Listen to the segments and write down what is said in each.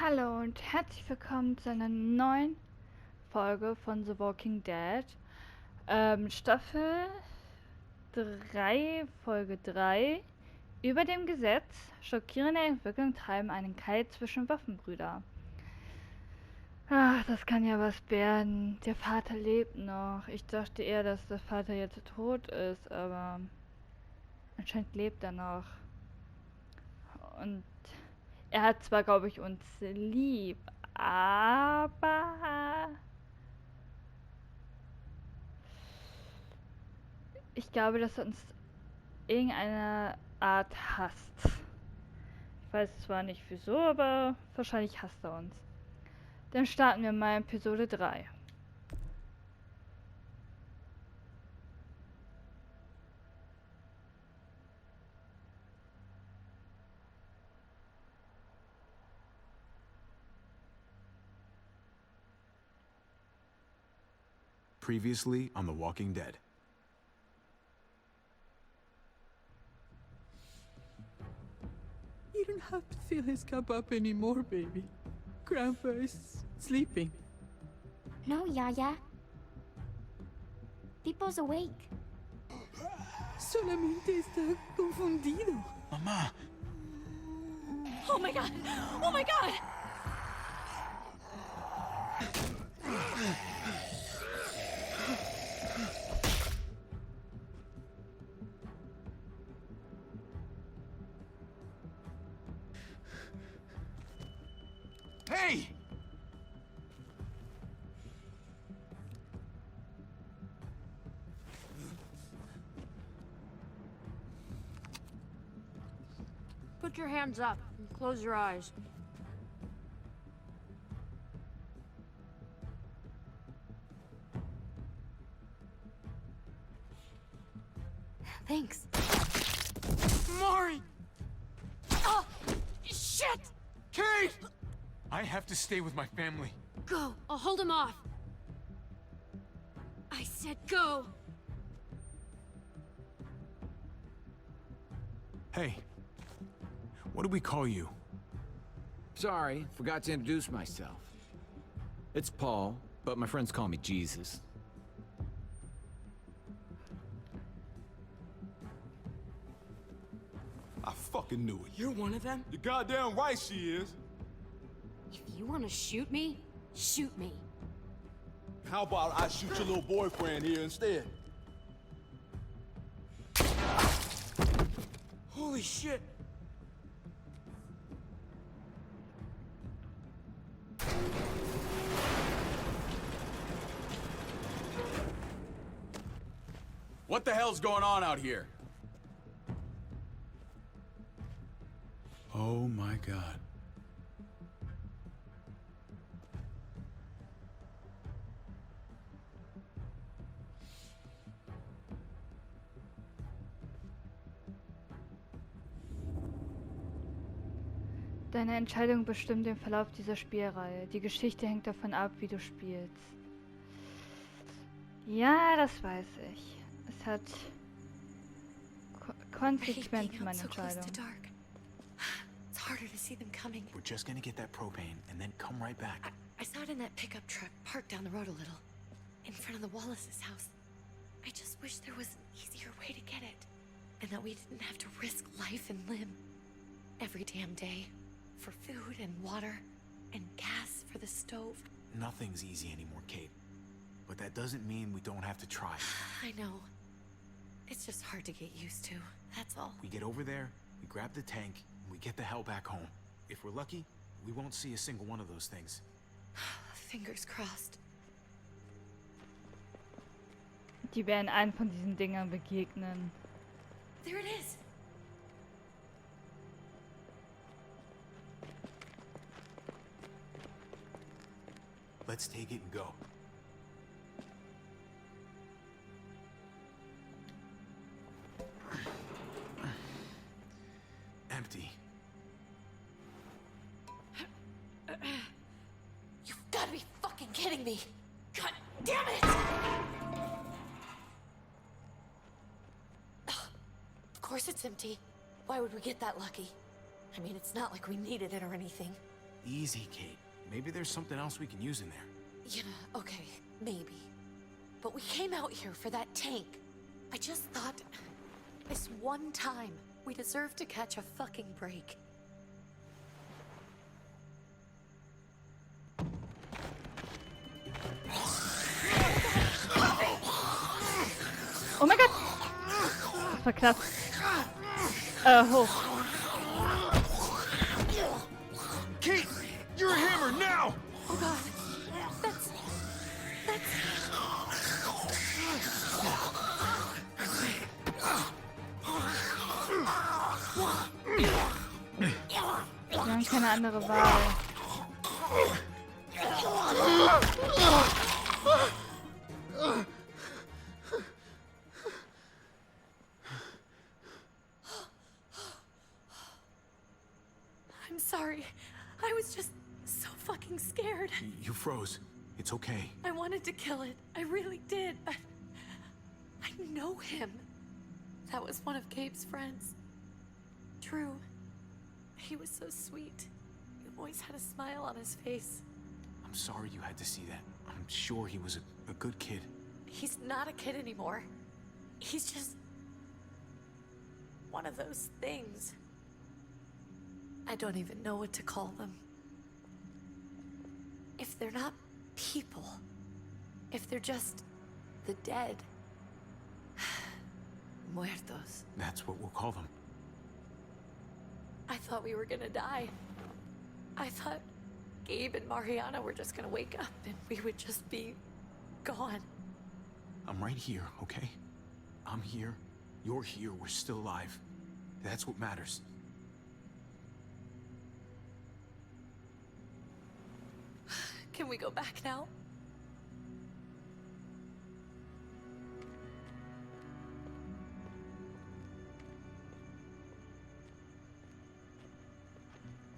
Hallo und herzlich willkommen zu einer neuen Folge von The Walking Dead. Staffel 3, Folge 3. Über dem Gesetz. Schockierende Entwicklung treiben einen Keil zwischen Waffenbrüder. Ach, das kann ja was werden. Der Vater lebt noch. Ich dachte eher, dass der Vater jetzt tot ist, aber anscheinend lebt er noch. Und er hat zwar, glaube ich, uns lieb, aber ich glaube, dass er uns irgendeine Art hasst. Ich weiß zwar nicht wieso, aber wahrscheinlich hasst er uns. Dann starten wir mal Episode 3. Previously on The Walking Dead. You don't have to fill his cup up anymore, baby. Grandpa is sleeping. No, Yaya. Pipo's awake. Solamente está confundido. Mama! Oh my god! Oh my god! Hey! Put your hands up and close your eyes. Thanks. Mari! Oh, shit! Kate! I have to stay with my family. Go. I'll hold him off. I said go. Hey. What do we call you? Sorry, forgot to introduce myself. It's Paul, but my friends call me Jesus. I fucking knew it. You're one of them? You're goddamn right she is. If you want to shoot me, shoot me. How about I shoot your little boyfriend here instead? Holy shit! What the hell's going on out here? Oh my god. Deine Entscheidung bestimmt den Verlauf dieser Spielreihe. Die Geschichte hängt davon ab, wie du spielst. Ja, das weiß ich. Es hat Konsequenzen, meine Entscheidung. It's harder to see them coming. We're just gonna get that propane and then come right back. I saw it in that pickup truck parked down the road a little, in front of the Wallace's house. I just wish there was an easier way to get it, and that we didn't have to risk life and limb every damn day for food and water and gas for the stove. Nothing's easy anymore, Kate. But that doesn't mean we don't have to try. I know. It's just hard to get used to, that's all. We get over there, we grab the tank, and we get the hell back home. If we're lucky, we won't see a single one of those things. Fingers crossed. Die werden einem von diesen Dingern begegnen. There it is! Let's take it and go. Empty. You've gotta be fucking kidding me! God damn it! Of course it's empty. Why would we get that lucky? I mean, it's not like we needed it or anything. Easy, Kate. Maybe there's something else we can use in there. Yeah, okay, maybe. But we came out here for that tank. I just thought, this one time, we deserve to catch a fucking break. Oh mein Gott! Das war knapp. Hoch. Kate! You're a hammer now! Oh god, that's... Wir haben keine andere Wahl. I'm sorry. I was just so fucking scared. You froze. It's okay. I wanted to kill it. I really did, but... I know him. That was one of Gabe's friends. Drew. He was so sweet. He always had a smile on his face. I'm sorry you had to see that. I'm sure he was a good kid. He's not a kid anymore. He's just... one of those things. I don't even know what to call them. If they're not people, if they're just the dead, muertos. That's what we'll call them. I thought we were gonna die. I thought Gabe and Mariana were just gonna wake up and we would just be gone. I'm right here, okay? I'm here. You're here. We're still alive. That's what matters. Can we go back now?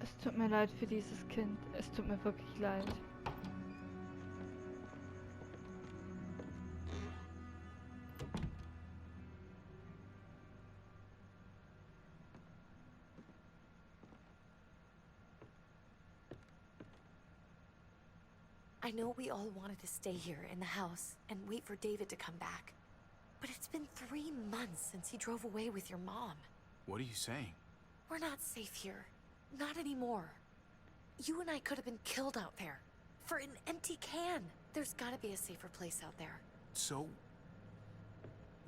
Es tut mir leid für dieses Kind. Es tut mir wirklich leid. I know we all wanted to stay here in the house and wait for David to come back. But it's been 3 months since he drove away with your mom. What are you saying? We're not safe here. Not anymore. You and I could have been killed out there. For an empty can. There's gotta be a safer place out there. So,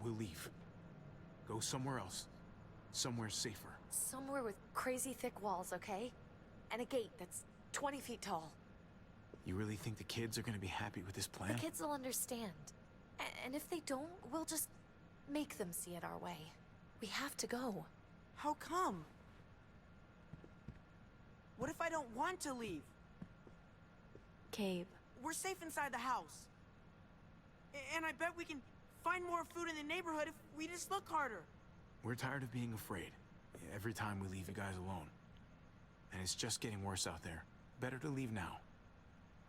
we'll leave. Go somewhere else. Somewhere safer. Somewhere with crazy thick walls, okay? And a gate that's 20 feet tall. You really think the kids are gonna be happy with this plan? The kids will understand. And if they don't, we'll just make them see it our way. We have to go. How come? What if I don't want to leave? Gabe. We're safe inside the house. And I bet we can find more food in the neighborhood if we just look harder. We're tired of being afraid. Every time we leave you guys alone. And it's just getting worse out there. Better to leave now.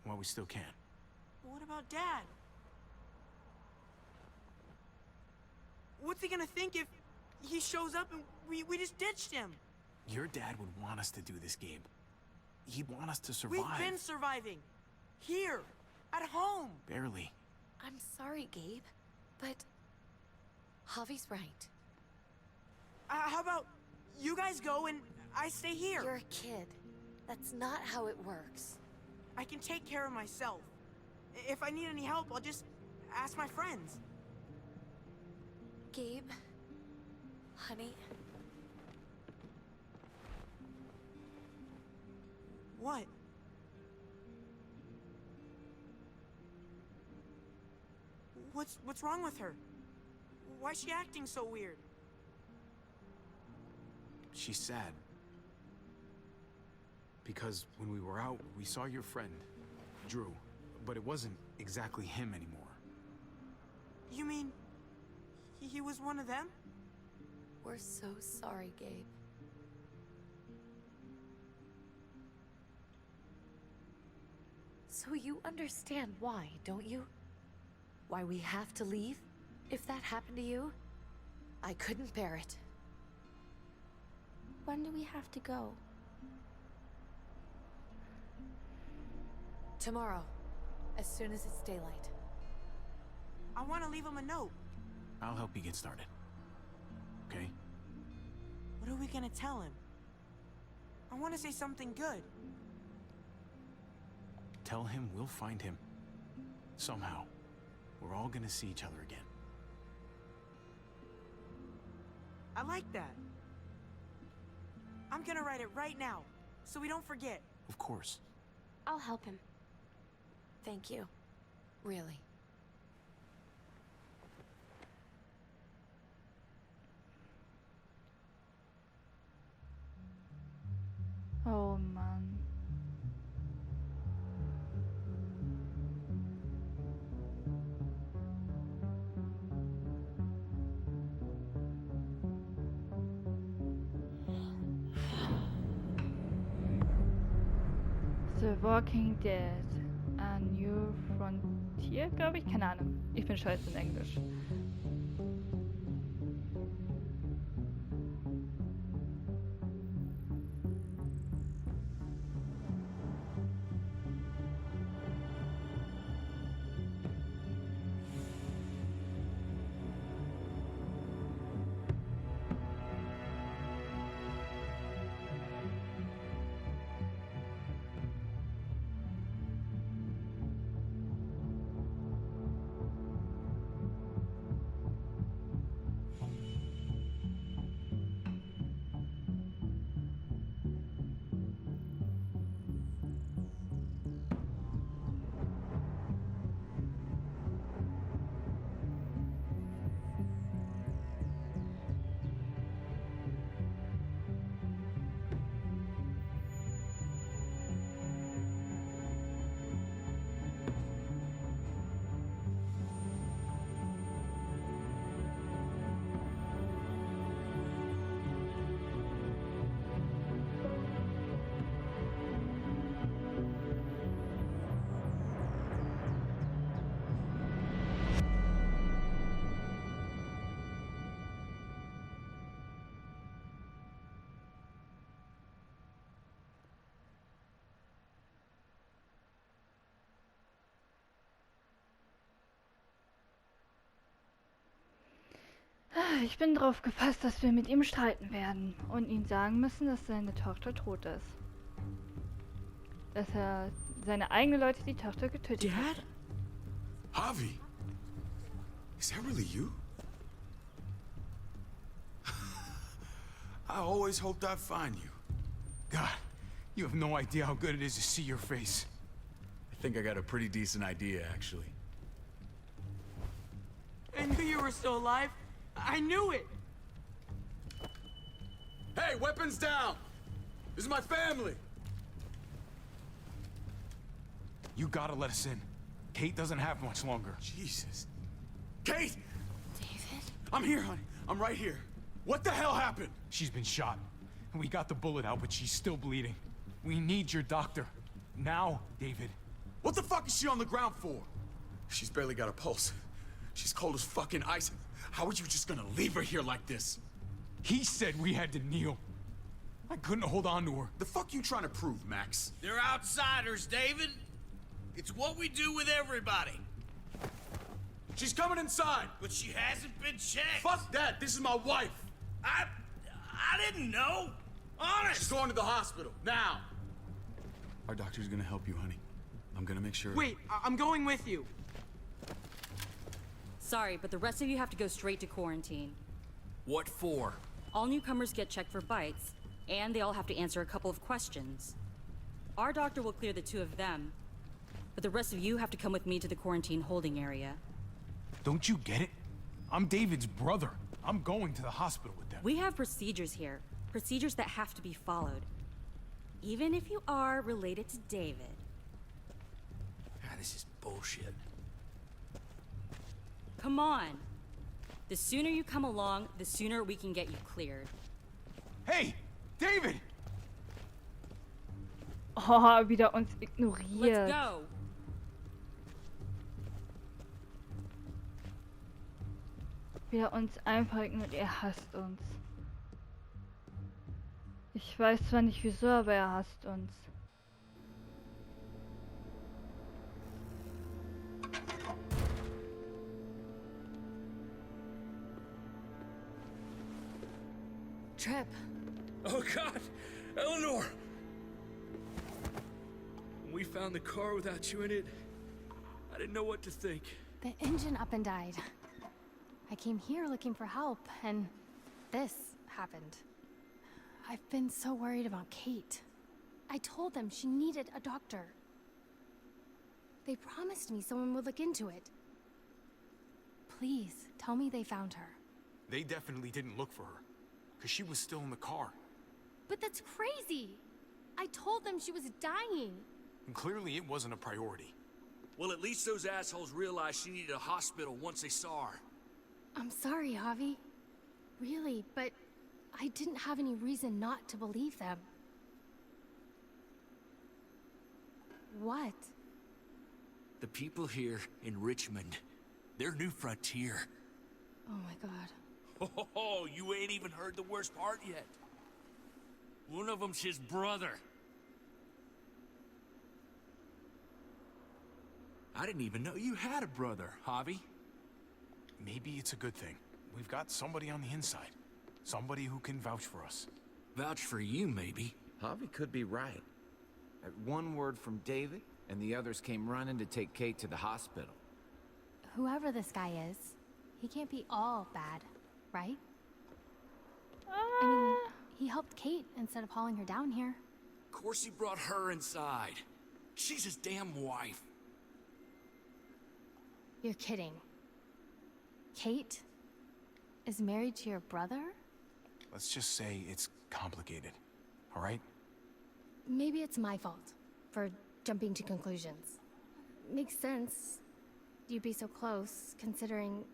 While we still can. What about Dad? What's he gonna think if he shows up and we just ditched him? Your dad would want us to do this, Gabe. He'd want us to survive. We've been surviving. Here. At home. Barely. I'm sorry, Gabe. But Javi's right. How about you guys go and I stay here? You're a kid. That's not how it works. I can take care of myself. If I need any help, I'll just ask my friends. Gabe, honey. What? What's wrong with her? Why is she acting so weird? She's sad. Because when we were out, we saw your friend, Drew. But it wasn't exactly him anymore. You mean... he was one of them? We're so sorry, Gabe. So you understand why, don't you? Why we have to leave? If that happened to you, I couldn't bear it. When do we have to go? Tomorrow, as soon as it's daylight. I want to leave him a note. I'll help you get started. Okay? What are we gonna tell him? I want to say something good. Tell him we'll find him. Somehow. We're all gonna see each other again. I like that. I'm gonna write it right now, so we don't forget. Of course. I'll help him. Thank you. Really. Oh Mann. The Walking Dead. A New Frontier, glaube ich. Keine Ahnung. Ich bin scheiße in Englisch. Ich bin drauf gefasst, dass wir mit ihm streiten werden und ihm sagen müssen, dass seine Tochter tot ist. Dass er seine eigenen Leute die Tochter getötet hat. Dad? Javi? Is that really you? I always hoped I'd find you. God, you have no idea how good it is to see your face. I think I got a pretty decent idea, actually. I knew you were still alive. I knew it. Hey, weapons down! This is my family! You gotta let us in. Kate doesn't have much longer. Jesus. Kate! David? I'm here, honey. I'm right here. What the hell happened? She's been shot. We got the bullet out, but she's still bleeding. We need your doctor. Now, David. What the fuck is she on the ground for? She's barely got a pulse. She's cold as fucking ice. How are you just gonna leave her here like this? He said we had to kneel. I couldn't hold on to her. The fuck you trying to prove, Max? They're outsiders, David. It's what we do with everybody. She's coming inside. But she hasn't been checked. Fuck that. This is my wife. I didn't know. Honest. She's going to the hospital now. Our doctor's gonna help you, honey. I'm gonna make sure. Wait, I'm going with you. Sorry, but the rest of you have to go straight to quarantine. What for? All newcomers get checked for bites, and they all have to answer a couple of questions. Our doctor will clear the two of them, but the rest of you have to come with me to the quarantine holding area. Don't you get it? I'm David's brother. I'm going to the hospital with them. We have procedures here, procedures that have to be followed. Even if you are related to David. This is bullshit. Come on. The sooner you come along, the sooner we can get you cleared. Hey, David! Oh, wieder uns Let's ignoriert. go. Wieder uns einfach ignoriert. Er hasst uns. Ich weiß zwar nicht wieso, aber er hasst uns. Trip. Oh, God! Eleanor! When we found the car without you in it, I didn't know what to think. The engine up and died. I came here looking for help, and this happened. I've been so worried about Kate. I told them she needed a doctor. They promised me someone would look into it. Please, tell me they found her. They definitely didn't look for her, because she was still in the car. But that's crazy! I told them she was dying. And clearly it wasn't a priority. Well, at least those assholes realized she needed a hospital once they saw her. I'm sorry, Javi. Really, but I didn't have any reason not to believe them. What? The people here in Richmond, their new frontier. Oh my god. Oh, you ain't even heard the worst part yet. One of them's his brother. I didn't even know you had a brother, Javi. Maybe it's a good thing. We've got somebody on the inside. Somebody who can vouch for us. Vouch for you, maybe. Javi could be right. At one word from David, and the others came running to take Kate to the hospital. Whoever this guy is, he can't be all bad, right? I mean, he helped Kate instead of hauling her down here. Of course he brought her inside. She's his damn wife. You're kidding. Kate is married to your brother? Let's just say it's complicated, all right? Maybe it's my fault for jumping to conclusions. Makes sense. You'd be so close, considering...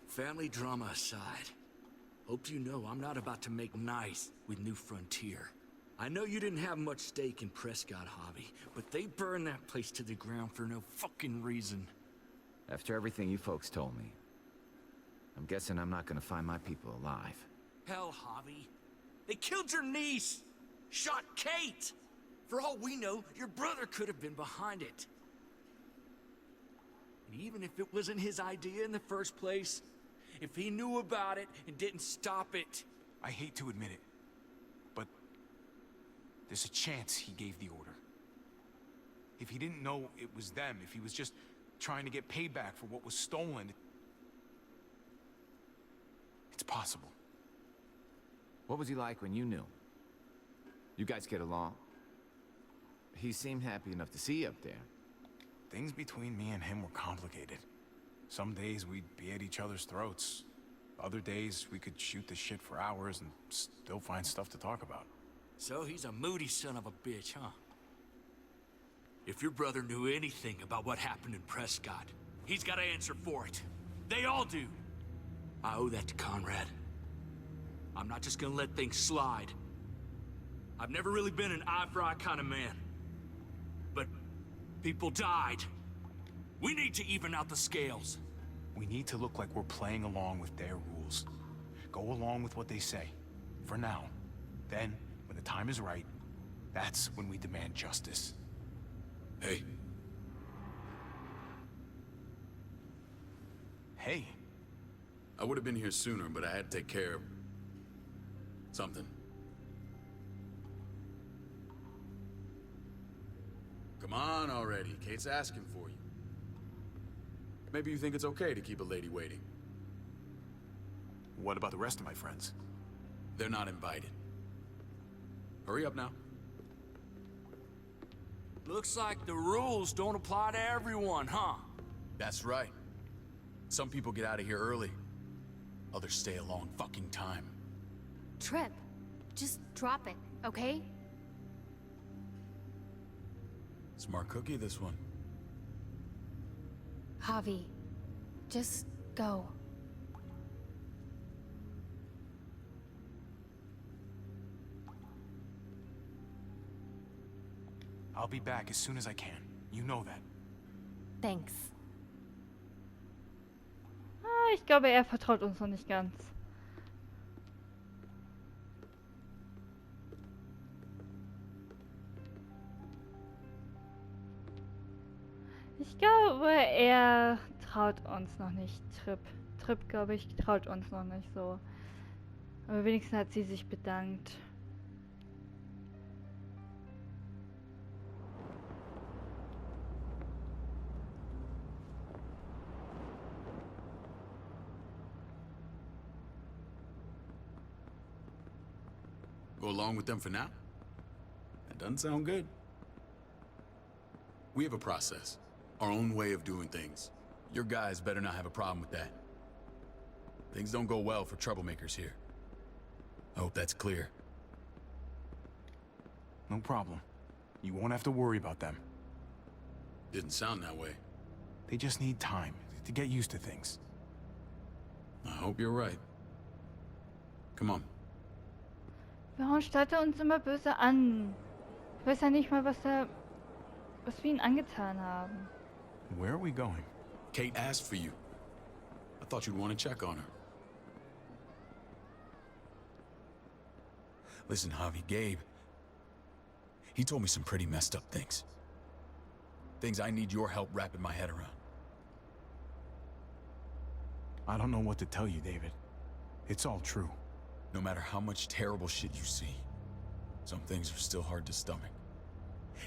Family drama aside, hope you know I'm not about to make nice with New Frontier. I know you didn't have much stake in Prescott, Javi, but they burned that place to the ground for no fucking reason. After everything you folks told me, I'm guessing I'm not gonna find my people alive. Hell, Javi. They killed your niece! Shot Kate! For all we know, your brother could have been behind it. And even if it wasn't his idea in the first place, if he knew about it and didn't stop it... I hate to admit it, but there's a chance he gave the order. If he didn't know it was them, if he was just trying to get payback for what was stolen, it's possible. What was he like when you knew? You guys get along? He seemed happy enough to see you up there. Things between me and him were complicated. Some days we'd be at each other's throats. Other days we could shoot the shit for hours and still find stuff to talk about. So he's a moody son of a bitch, huh? If your brother knew anything about what happened in Prescott, he's got to answer for it. They all do. I owe that to Conrad. I'm not just gonna let things slide. I've never really been an eye-for-eye kind of man. But people died. We need to even out the scales. We need to look like we're playing along with their rules. Go along with what they say. For now. Then, when the time is right, that's when we demand justice. Hey. Hey. I would have been here sooner, but I had to take care of... something. Come on already. Kate's asking for you. Maybe you think it's okay to keep a lady waiting. What about the rest of my friends? They're not invited. Hurry up now. Looks like the rules don't apply to everyone, huh? That's right. Some people get out of here early. Others stay a long fucking time. Trip. Just drop it, okay? Smart cookie, this one. Javi, just go. I'll be back as soon as I can. You know that. Thanks. Ich glaube, er vertraut uns noch nicht ganz. Ich glaube, er traut uns noch nicht. Trip, glaube ich, traut uns noch nicht so. Aber wenigstens hat sie sich bedankt. Go along with them for now? That doesn't sound good. We have a process, our own way of doing things. Your guys better not have a problem with that. Things don't go well for troublemakers here. I hope that's clear. No problem. You won't have to worry about them. Didn't sound that way. They just need time to get used to things. I hope you're right. Come on. Warum starrt er uns immer böse an? Ich weiß ja nicht mal, was wir ihn angetan haben. Where are we going? Kate asked for you. I thought you'd want to check on her. Listen, Javi, Gabe, he told me some pretty messed up things. Things I need your help wrapping my head around. I don't know what to tell you, David. It's all true. No matter how much terrible shit you see, some things are still hard to stomach.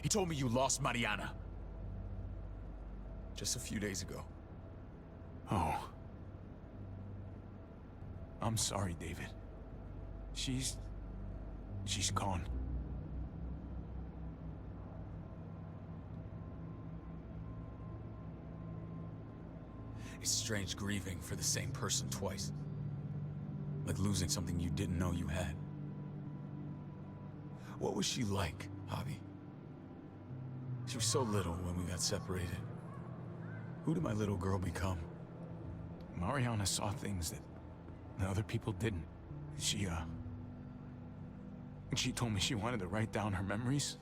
He told me you lost Mariana. Just a few days ago. Oh. I'm sorry, David. She's gone. It's strange grieving for the same person twice. Like losing something you didn't know you had. What was she like, Javi? She was so little when we got separated. Who did my little girl become? Mariana saw things that other people didn't. She told me she wanted to write down her memories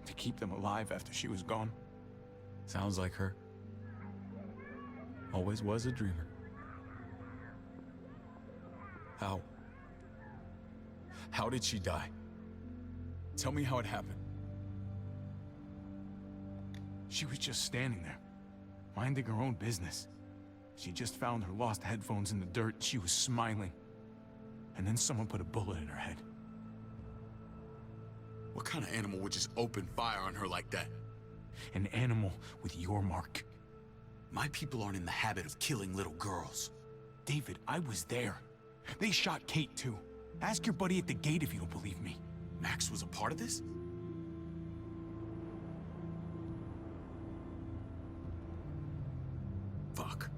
to keep them alive after she was gone. Sounds like her. Always was a dreamer. How did she die? Tell me how it happened. She was just standing there, minding her own business. She just found her lost headphones in the dirt. She was smiling. And then someone put a bullet in her head. What kind of animal would just open fire on her like that? An animal with your mark. My people aren't in the habit of killing little girls. David, I was there. They shot Kate too. Ask your buddy at the gate if you don't believe me. Max was a part of this? Fuck.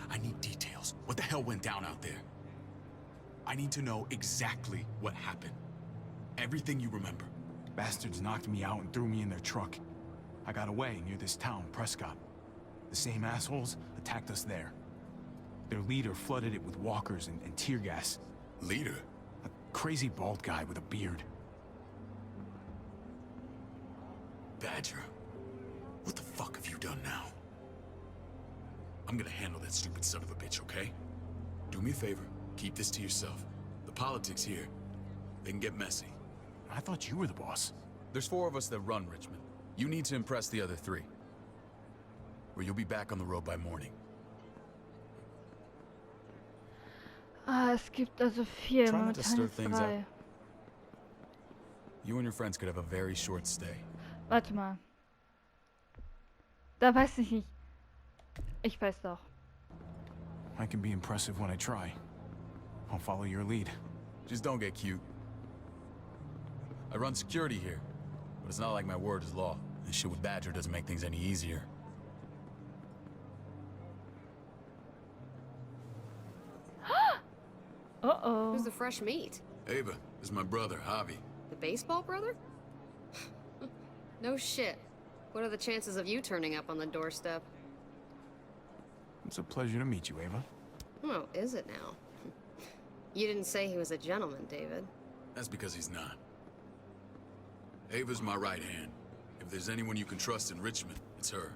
I need details. What the hell went down out there? I need to know exactly what happened. Everything you remember. Bastards knocked me out and threw me in their truck. I got away near this town, Prescott. The same assholes attacked us there. Their leader flooded it with walkers and tear gas. Leader? A crazy bald guy with a beard. Badger, what the fuck have you done now? I'm gonna handle that stupid son of a bitch, okay? Do me a favor, keep this to yourself. The politics here, they can get messy. I thought you were the boss. There's 4 of us that run Richmond. You need to impress the other 3. Or you'll be back on the road by morning. Es gibt also 4, Try not to stir momentan things 3. up. You and your friends could have a very short stay. Warte mal. Da weiß ich nicht. Ich weiß doch. I can be impressive when I try. I'll follow your lead. Just don't get cute. I run security here, but it's not like my word is law. This shit with Badger doesn't make things any easier. Uh-oh. Who's the fresh meat? Ava, this is my brother, Javi. The baseball brother? No shit. What are the chances of you turning up on the doorstep? It's a pleasure to meet you, Ava. Oh, is it now? You didn't say he was a gentleman, David. That's because he's not. Ava's my right hand. If there's anyone you can trust in Richmond, it's her.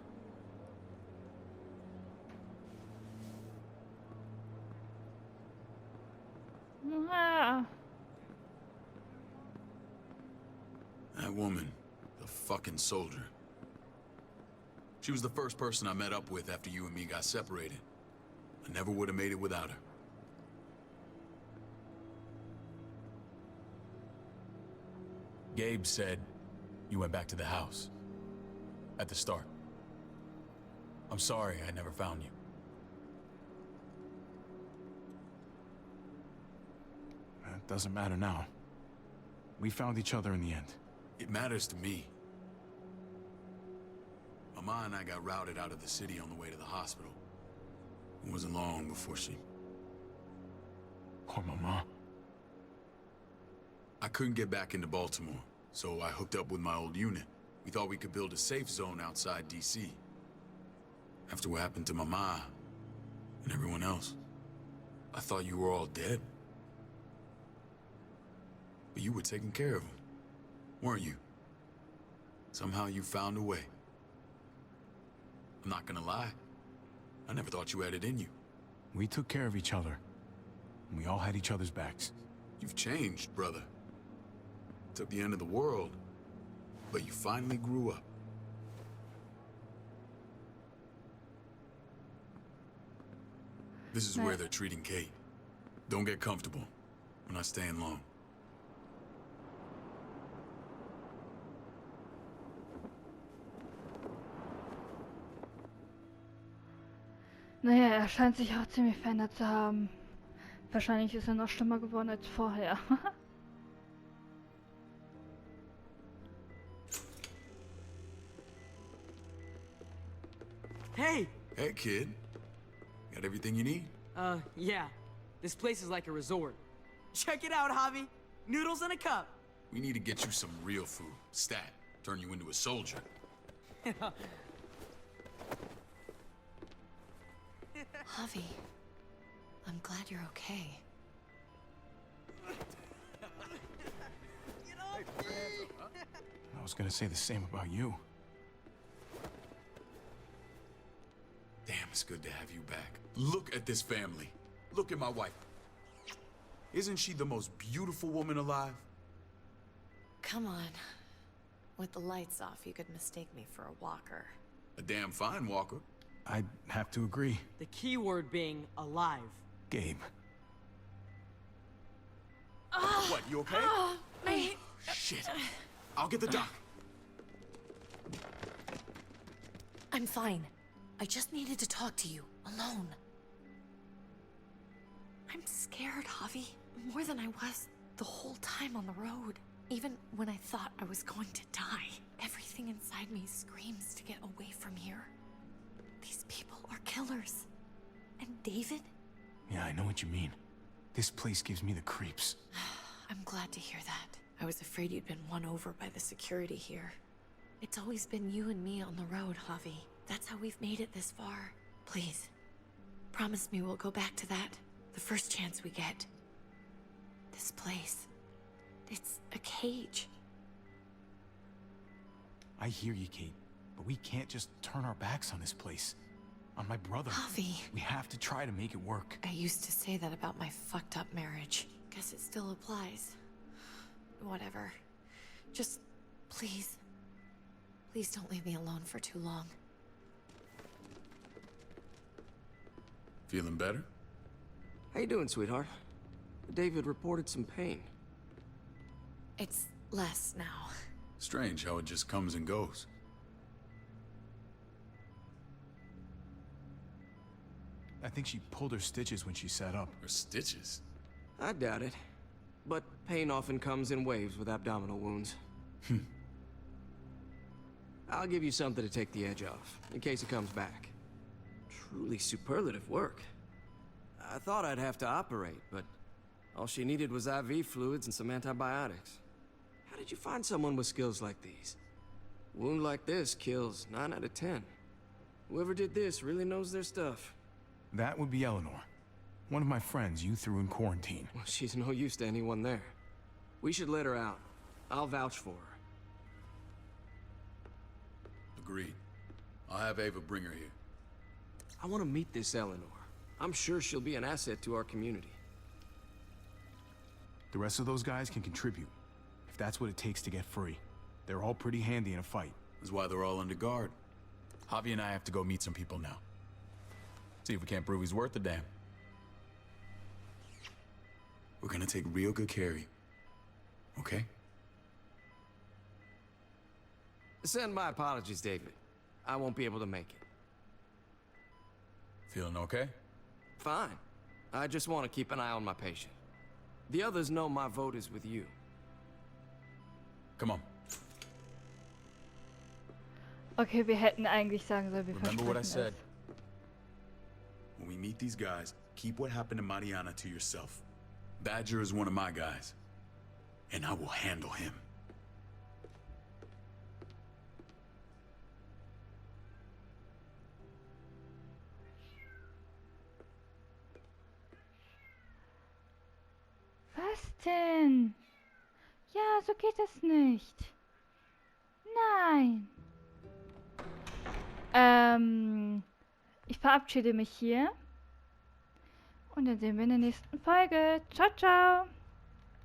Ah. That woman, the fucking soldier. She was the first person I met up with after you and me got separated. I never would have made it without her. Gabe said you went back to the house. At the start. I'm sorry I never found you. It doesn't matter now. We found each other in the end. It matters to me. Mama and I got routed out of the city on the way to the hospital. It wasn't long before she... Poor Mama. I couldn't get back into Baltimore, so I hooked up with my old unit. We thought we could build a safe zone outside D.C. After what happened to Mama and everyone else, I thought you were all dead. But you were taking care of them, weren't you? Somehow you found a way. I'm not gonna lie. I never thought you had it in you. We took care of each other. And we all had each other's backs. You've changed, brother. Took the end of the world, but you finally grew up. This is where they're treating Kate. Don't get comfortable. We're not staying long. Naja, er scheint sich auch ziemlich verändert zu haben. Wahrscheinlich ist er noch schlimmer geworden als vorher. Hey! Hey, kid. Got everything you need? Yeah. This place is like a resort. Check it out, Javi. Noodles in a cup. We need to get you some real food. Stat. Turn you into a soldier. Javi, I'm glad you're okay. I was gonna say the same about you. Damn, it's good to have you back. Look at this family. Look at my wife. Isn't she the most beautiful woman alive? Come on. With the lights off, you could mistake me for a walker. A damn fine walker. I'd have to agree. The key word being alive. Gabe. What, you okay? Shit. I'll get the doc. I'm fine. I just needed to talk to you, alone. I'm scared, Javi. More than I was the whole time on the road. Even when I thought I was going to die, everything inside me screams to get away from here. These people are killers. And David? Yeah, I know what you mean. This place gives me the creeps. I'm glad to hear that. I was afraid you'd been won over by the security here. It's always been you and me on the road, Javi. That's how we've made it this far. Please, promise me we'll go back to that the first chance we get. This place, it's a cage. I hear you, Kate, but we can't just turn our backs on this place. On my brother. Javi. We have to try to make it work. I used to say that about my fucked up marriage. Guess it still applies. Whatever. Just, please. Please don't leave me alone for too long. Feeling better? How you doing, sweetheart? David reported some pain. It's less now. Strange how it just comes and goes. I think she pulled her stitches when she sat up. Her stitches? I doubt it. But pain often comes in waves with abdominal wounds. I'll give you something to take the edge off, in case it comes back. Truly superlative work. I thought I'd have to operate, but all she needed was IV fluids and some antibiotics. How did you find someone with skills like these? A wound like this kills 9 out of 10. Whoever did this really knows their stuff. That would be Eleanor. One of my friends you threw in quarantine. Well, she's no use to anyone there. We should let her out. I'll vouch for her. Agreed. I'll have Ava bring her here. I want to meet this Eleanor. I'm sure she'll be an asset to our community. The rest of those guys can contribute, if that's what it takes to get free. They're all pretty handy in a fight. That's why they're all under guard. Javi and I have to go meet some people now. See if we can't prove he's worth a damn. We're gonna take real good care of you. Okay? Send my apologies, David. I won't be able to make it. Feeling okay? Fine. I just want to keep an eye on my patient. The others know my vote is with you. Come on. Okay, wir hätten eigentlich sagen sollen, wir Remember what I versprechen said. When we meet these guys, keep what happened to Mariana to yourself. Badger is one of my guys, and I will handle him. Was denn? Ja, so geht das nicht. Nein. Ich verabschiede mich hier. Und dann sehen wir in der nächsten Folge. Ciao, ciao.